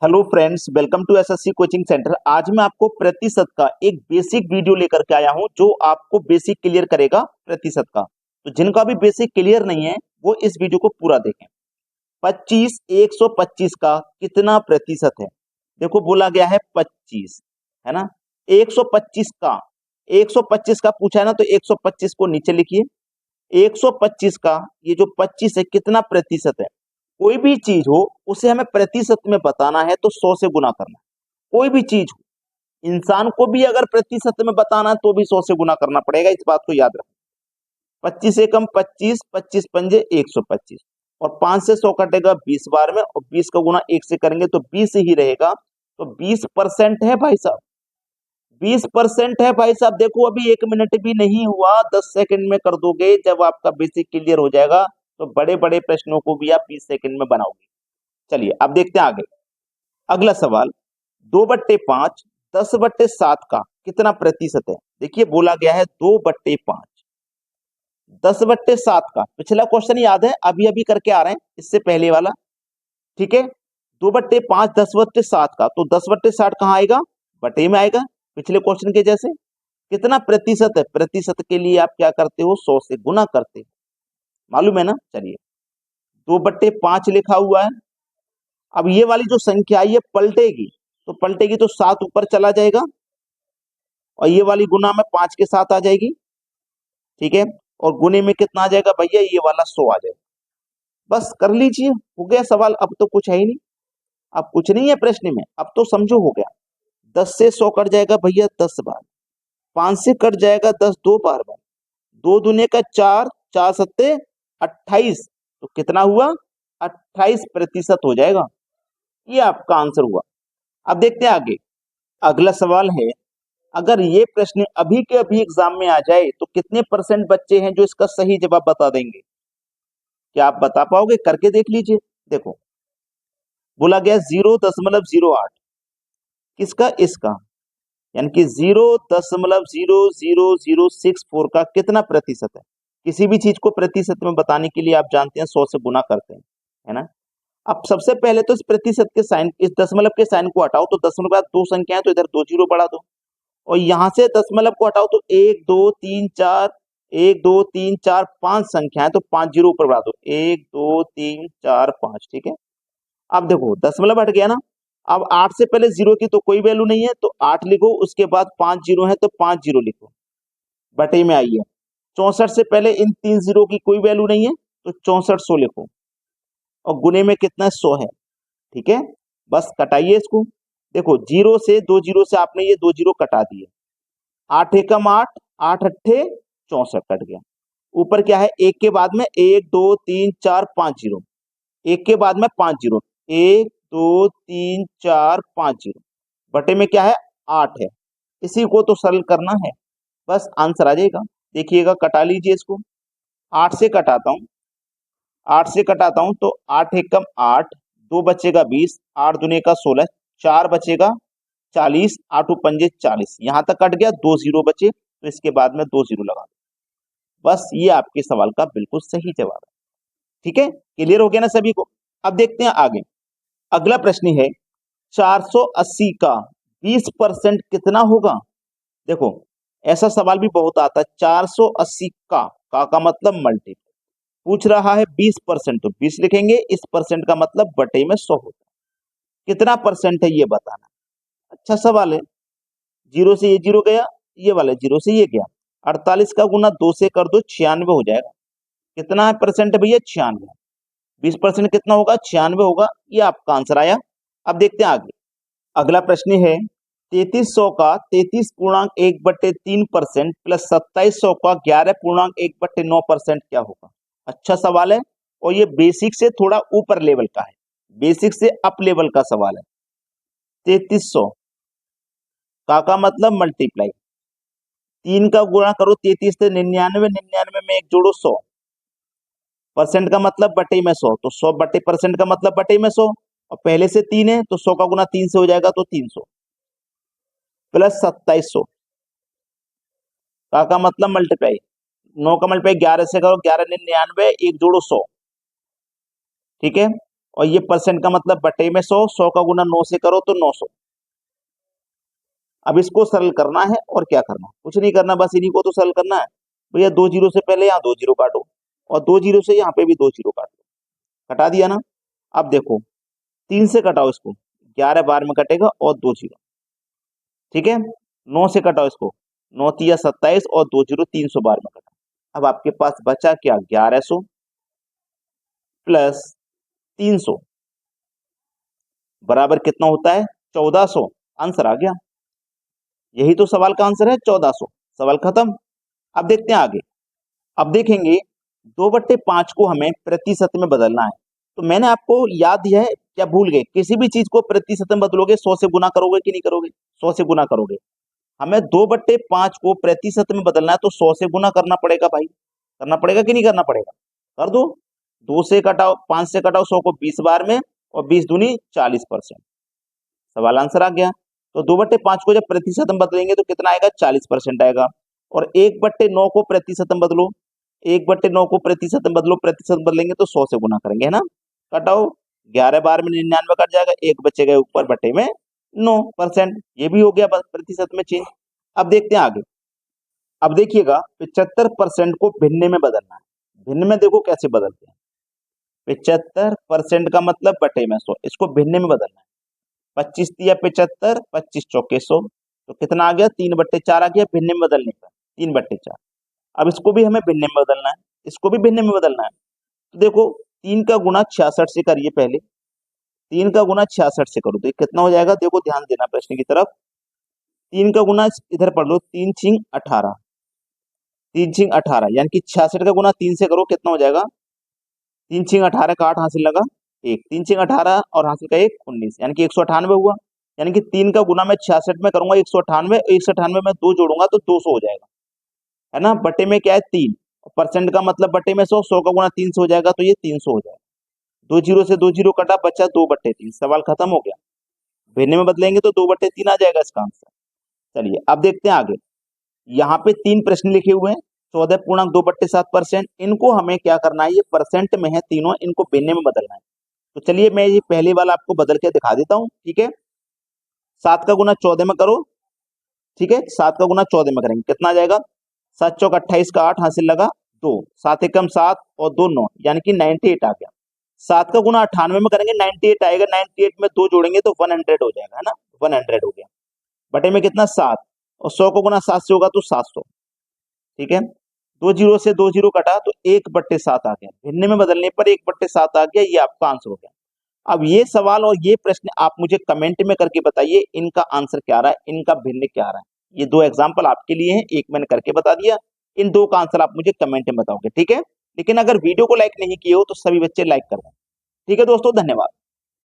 Hello friends, welcome to SSC coaching centre. आज मैं आपको प्रतिशत का एक बेसिक वीडियो लेकर के आया हूं जो आपको बेसिक क्लियर करेगा प्रतिशत का। तो जिनका भी बेसिक क्लियर नहीं है वो इस वीडियो को पूरा देखें। 25 125 का कितना प्रतिशत है? देखो बोला गया है 25, है ना। 125 का 125 का पूछा है ना, तो 125 को नीचे लिखिए। 125 का ये जो 25 है कितना प्रतिशत है? कोई भी चीज हो उसे हमें प्रतिशत में बताना है तो 100 से गुना करना है। कोई भी चीज हो, इंसान को भी अगर प्रतिशत में बताना है तो भी 100 से गुना करना पड़ेगा, इस बात को याद रखना। 25 एकम 25, 25 पंजे 125, और 5 से 100 कटेगा 20 बार में, और 20 का गुना 1 से करेंगे तो 20 ही रहेगा। तो 20% है भाई साहब, 20% है भाई साहब। देखो अभी 1 मिनट भी नहीं हुआ, 10 सेकंड में कर दोगे। जब आपका बेसिक क्लियर हो जाएगा तो बड़े बड़े प्रश्नों को भी आप 20 सेकंड में बनाओगे। चलिए अब देखते हैं आगे। अगला सवाल, 2/5 10/7 का कितना प्रतिशत है? देखिए बोला गया है 2/5 10/7 का। पिछला क्वेश्चन याद है, अभी अभी करके आ रहे हैं, इससे पहले वाला। ठीक है, 2/5 10/7 का, तो 10/60 कहाँ आएगा? बटे में आएगा, पिछले क्वेश्चन के जैसे। कितना प्रतिशत है? प्रतिशत के लिए आप क्या करते हो? 100 से गुना करते हो, मालूम है ना। चलिए 2/5 लिखा हुआ है। अब ये वाली जो संख्या है ये पलटेगी, तो पलटेगी तो 7 ऊपर चला जाएगा, और ये वाली गुना में 5 के साथ आ जाएगी। ठीक है, और गुने में कितना आ जाएगा भैया? ये वाला 100 आ जाएगा। बस कर लीजिए, हो गया सवाल। अब तो कुछ है ही नहीं, अब कुछ नहीं है प्रश्न में, अब तो समझो हो गया। 10 से 100 कट जाएगा भैया 10 बार, 5 से कट जाएगा 10 दो बार, 2 दूने का 4, 4 सत्ते 28, तो कितना हुआ? 28% हो जाएगा। ये आपका आंसर हुआ। अब देखते हैं आगे। अगला सवाल है, अगर ये प्रश्न अभी के अभी एग्जाम में आ जाए तो कितने परसेंट बच्चे हैं जो इसका सही जवाब बता देंगे? क्या आप बता पाओगे? करके देख लीजिए। देखो बोला गया 0.08, किसका? इसका, यानी कि 0.00064 का कितना प्रतिशत है? किसी भी चीज को प्रतिशत में बताने के लिए आप जानते हैं 100 से गुना करते हैं, है ना। अब सबसे पहले तो इस प्रतिशत के साइन, इस दशमलव के साइन को हटाओ, तो दशमलव के बाद 2 संख्याएं, तो इधर 2 जीरो बढ़ा दो। और यहां से दशमलव को हटाओ तो 1 2 3 4, 1 2 3 4 5 संख्याएं, तो 5 जीरो ऊपर बढ़ा दो, 1 2 3 4 5। ठीक है, अब देखो दशमलव हट गया ना। अब 8 से पहले जीरो की तो कोई वैल्यू नहीं है, तो 8 लिखो, उसके बाद 5 जीरो है तो 5 जीरो लिखो, बटे में आई है। 64 से पहले इन 3 जीरो की कोई वैल्यू नहीं है, तो 64 100 लिखो, और गुने में कितना? 100 है। ठीक है, बस कटाइए इसको। देखो जीरो से, 2 जीरो से आपने ये 2 जीरो कटा दिए। 8 एकम 8, 8 अट्ठे 64 कट गया। ऊपर क्या है? एक के बाद में 1 2 3 4 5 जीरो, एक के बाद में 5 जीरो, 1 2 3 4 5 जीरो, बटे में क्या है? 8 है। इसी को तो सरल करना है, बस आंसर आ जाएगा। देखिएगा, कटा लीजिए इसको। 8 से कटाता हूं, 8 से कटाता हूं तो 8 एकम 8, 2 बचेगा 20, 8 दुने का 16, 4 बचेगा 40, 8 पंजे 40। यहां तक कट गया, 2 जीरो बचे, तो इसके बाद में 2 जीरो लगा दो। बस ये आपके सवाल का बिल्कुल सही जवाब है। ठीक है, क्लियर हो गया ना सभी को। अब देखते हैं आगे। अगला प्रश्न है, 480 का 20% कितना होगा? देखो ऐसा सवाल भी बहुत आता है। 480 का मतलब मल्टीप्लाई, पूछ रहा है 20%, तो 20 लिखेंगे, इस परसेंट का मतलब बटे में 100 होता है। कितना परसेंट है ये बताना। अच्छा सवाल है। जीरो से ये जीरो गया, ये वाला जीरो से ये गया। 48 का गुना 2 से कर दो, 96 हो जाएगा। कितना है परसेंट है भैया? 96। 20% कितना होगा? 96 होगा। ये आपका आंसर आया। अब देखते हैं आगे। अगला प्रश्न है, 3300 का 33.1/3% प्लस 2700 का 11.1/9% क्या होगा? अच्छा सवाल है, और ये बेसिक से थोड़ा ऊपर लेवल का है, बेसिक से अप लेवल का सवाल है। 3300 का मतलब मल्टीप्लाई, 3 का गुणा करो 33 से 99, 99 में एक जोड़ो 100, परसेंट का मतलब बटे में 100, तो 100 बटे परसेंट का मतलब बटे में 100, और पहले से 3 है तो 100 का गुना 3 से हो जाएगा, तो 300 प्लस 2700 का मतलब मल्टीप्लाई, 9 का मल्टीप्लाई 11 से करो, 11 99, एक जोड़ो 100। ठीक है, और ये परसेंट का मतलब बटे में 100, 100 का गुना 9 से करो तो 900। अब इसको सरल करना है और क्या करना है, कुछ नहीं करना, बस इन्हीं को तो सरल करना है। भैया 2 जीरो से पहले यहाँ 2 जीरो काटो और 2 जीरो से यहाँ पे भी 2 जीरो काट लो, कटा दिया ना। अब देखो 3 से कटाओ इसको, 11 बार में कटेगा और 2 जीरो, ठीक है। 9 से कटाओ इसको, 9 तिया 27 और 2 जीरो 300 बार में कटा। अब आपके पास बचा क्या, 1100 प्लस 300 बराबर कितना होता है, 1400। आंसर आ गया, यही तो सवाल का आंसर है, 1400। सवाल खत्म। अब देखते हैं आगे। अब देखेंगे 2/5 को हमें प्रतिशत में बदलना है। तो मैंने आपको याद दिया है, क्या भूल गए, किसी भी चीज को प्रतिशत में बदलोगे 100 से गुना करोगे कि नहीं करोगे, 100 से गुना करोगे। हमें 2/5 को प्रतिशत में बदलना है तो 100 से गुना करना पड़ेगा भाई, करना पड़ेगा कि नहीं करना पड़ेगा, कर दो। 2 से कटाओ, 5 से कटाओ 100 को 20 बार में और 20 दूनी 40%। सवाल आंसर आ गया। तो 2/5 को जब प्रतिशत में बदलेंगे तो कितना आएगा, 40% आएगा। और 1/9 को प्रतिशत में बदलो, 1/9 को प्रतिशत में बदलो, प्रतिशत में बदलेंगे तो 100 से गुना करेंगे, है ना। कटाओ, 11 बार में 99 कट जाएगा, एक बचेगा ऊपर बटे में 9%। ये भी हो गया प्रतिशत में चेंज। अब देखते हैं आगे। अब देखिएगा 75% को भिन्न में बदलना है। भिन्न में देखो कैसे बदलते हैं, 75% का मतलब बटे में 100, इसको भिन्न में बदलना है। 25 तिया 75, 25 चौके 100, तो कितना आ गया, 3/4 आ गया भिन्न में बदलने पर, 3/4। अब इसको भी हमें भिन्न में बदलना है, इसको भी भिन्न में बदलना है। तो देखो 3 का गुना 66 से करिए पहले, 3 का गुना 66 से करो तो ये कितना हो जाएगा, देखो ध्यान देना प्रश्न की तरफ। 3 का गुना इधर पढ़ लो, 3 छिंग 18, 3 छिंग 18 यानी कि 66 का गुना 3 से करो, कितना हो जाएगा, 3 छिंग 18 का 8 हासिल लगा एक, 3 छिंग 18 और हासिल का 1 19, यानी कि 198 हुआ। यानी कि 3 का गुना मैं 66 में करूंगा 198, 198 में 2 जोड़ूंगा तो 200 हो जाएगा, है ना। बटे में क्या है 3, परसेंट का मतलब बटे में 100, 100 का गुना 3 से हो जाएगा तो ये 300 हो जाएगा। 2 जीरो से 2 जीरो कटा, बचा 2/3। सवाल खत्म हो गया। भिन्न में बदलेंगे तो 2/3 आ जाएगा इसका आंसर। चलिए अब देखते हैं आगे। यहाँ पे 3 प्रश्न लिखे हुए हैं, 14.2/7%। इनको हमें क्या करना है, ये परसेंट में है तीनों, इनको भिन्न में बदलना है। तो चलिए मैं ये पहले वाला आपको बदल के दिखा देता हूँ, ठीक है। 7 का गुना 14 में करो, ठीक है, 7 का गुना 14 में करेंगे, कितना आ जाएगा, 7 चौक 28 का 8 हासिल लगा 2, 7 एकम 7 और 2 9, यानी कि 98 आ गया। 7 का गुना 98 में करेंगे, 98 आएगा, 98 में 2 जोड़ेंगे तो 100 हो जाएगा, है ना, 100 हो गया। बटे में कितना 7, और 100 को गुना 7 से होगा तो 700, ठीक है। 2 जीरो से 2 जीरो कटा तो 1/7 आ गया, भिन्न में बदलने पर 1/7 आ गया, ये आपका आंसर हो गया। अब ये सवाल और ये प्रश्न आप मुझे कमेंट में करके बताइए, इनका आंसर क्या आ रहा है, इनका भिन्न क्या आ रहा है। ये 2 एग्जाम्पल आपके लिए हैं, एक मैंने करके बता दिया, इन 2 का आंसर आप मुझे कमेंट में बताओगे, ठीक है। लेकिन अगर वीडियो को लाइक नहीं किए हो तो सभी बच्चे लाइक कर दें, ठीक है दोस्तों, धन्यवाद।